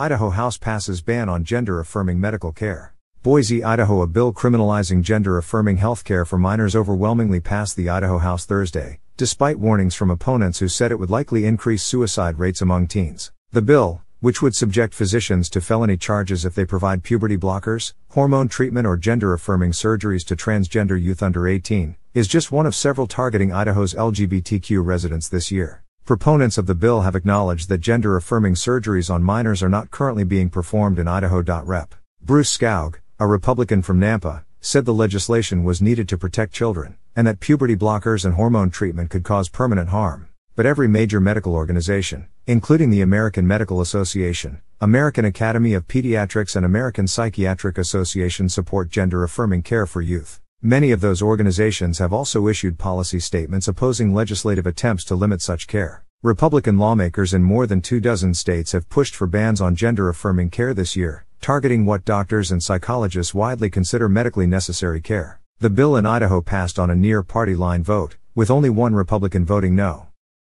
Idaho House passes ban on gender-affirming medical care. Boise, Idaho A bill criminalizing gender-affirming healthcare for minors overwhelmingly passed the Idaho House Thursday, despite warnings from opponents who said it would likely increase suicide rates among teens. The bill, which would subject physicians to felony charges if they provide puberty blockers, hormone treatment or gender-affirming surgeries to transgender youth under 18, is just one of several targeting Idaho's LGBTQ residents this year. Proponents of the bill have acknowledged that gender-affirming surgeries on minors are not currently being performed in Idaho. Rep. Bruce Skaug, a Republican from Nampa, said the legislation was needed to protect children, and that puberty blockers and hormone treatment could cause permanent harm. But every major medical organization, including the American Medical Association, American Academy of Pediatrics and American Psychiatric Association, support gender-affirming care for youth. Many of those organizations have also issued policy statements opposing legislative attempts to limit such care. Republican lawmakers in more than 24 states have pushed for bans on gender-affirming care this year, targeting what doctors and psychologists widely consider medically necessary care. The bill in Idaho passed on a near-party line vote, with only one Republican voting no.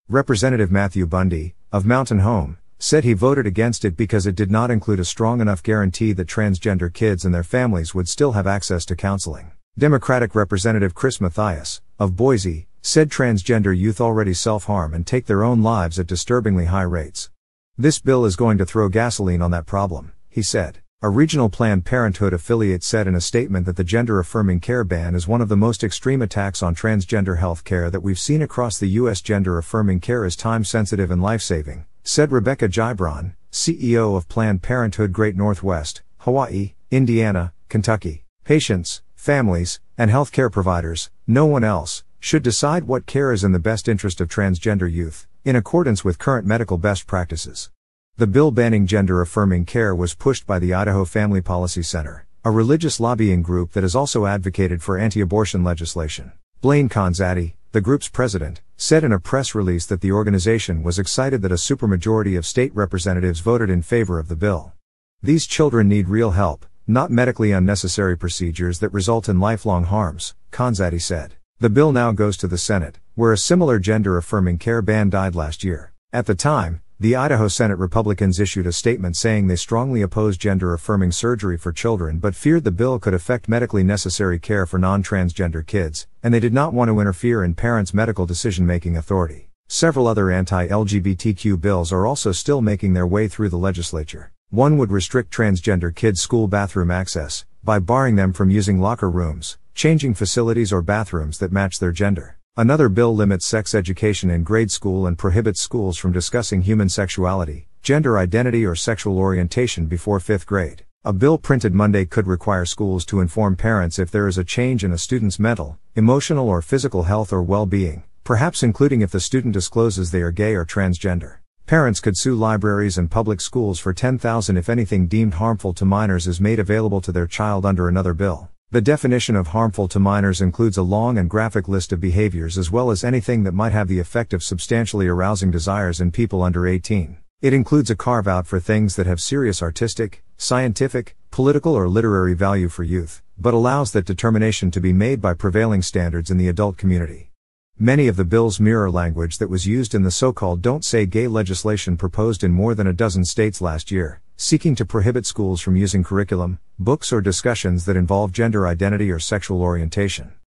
Representative Matthew Bundy, of Mountain Home, said he voted against it because it did not include a strong enough guarantee that transgender kids and their families would still have access to counseling. Democratic Representative Chris Mathias, of Boise, said transgender youth already self-harm and take their own lives at disturbingly high rates. This bill is going to throw gasoline on that problem, he said. A regional Planned Parenthood affiliate said in a statement that the gender-affirming care ban is one of the most extreme attacks on transgender health care that we've seen across the U.S. Gender-affirming care is time-sensitive and life-saving, said Rebecca Gibran, CEO of Planned Parenthood Great Northwest, Hawaii, Indiana, Kentucky. Patients, families, and healthcare providers, no one else, should decide what care is in the best interest of transgender youth, in accordance with current medical best practices. The bill banning gender-affirming care was pushed by the Idaho Family Policy Center, a religious lobbying group that has also advocated for anti-abortion legislation. Blaine Conzatti, the group's president, said in a press release that the organization was excited that a supermajority of state representatives voted in favor of the bill. These children need real help, not medically unnecessary procedures that result in lifelong harms, Conzatti said. The bill now goes to the Senate, where a similar gender-affirming care ban died last year. At the time, the Idaho Senate Republicans issued a statement saying they strongly oppose gender-affirming surgery for children but feared the bill could affect medically necessary care for non-transgender kids, and they did not want to interfere in parents' medical decision-making authority. Several other anti-LGBTQ bills are also still making their way through the legislature. One would restrict transgender kids' school bathroom access, by barring them from using locker rooms, changing facilities or bathrooms that match their gender. Another bill limits sex education in grade school and prohibits schools from discussing human sexuality, gender identity or sexual orientation before 5th grade. A bill printed Monday could require schools to inform parents if there is a change in a student's mental, emotional or physical health or well-being, perhaps including if the student discloses they are gay or transgender. Parents could sue libraries and public schools for $10,000 if anything deemed harmful to minors is made available to their child under another bill. The definition of harmful to minors includes a long and graphic list of behaviors as well as anything that might have the effect of substantially arousing desires in people under 18. It includes a carve-out for things that have serious artistic, scientific, political or literary value for youth, but allows that determination to be made by prevailing standards in the adult community. Many of the bills mirror language that was used in the so-called Don't Say Gay legislation proposed in more than a dozen states last year, seeking to prohibit schools from using curriculum, books or discussions that involve gender identity or sexual orientation.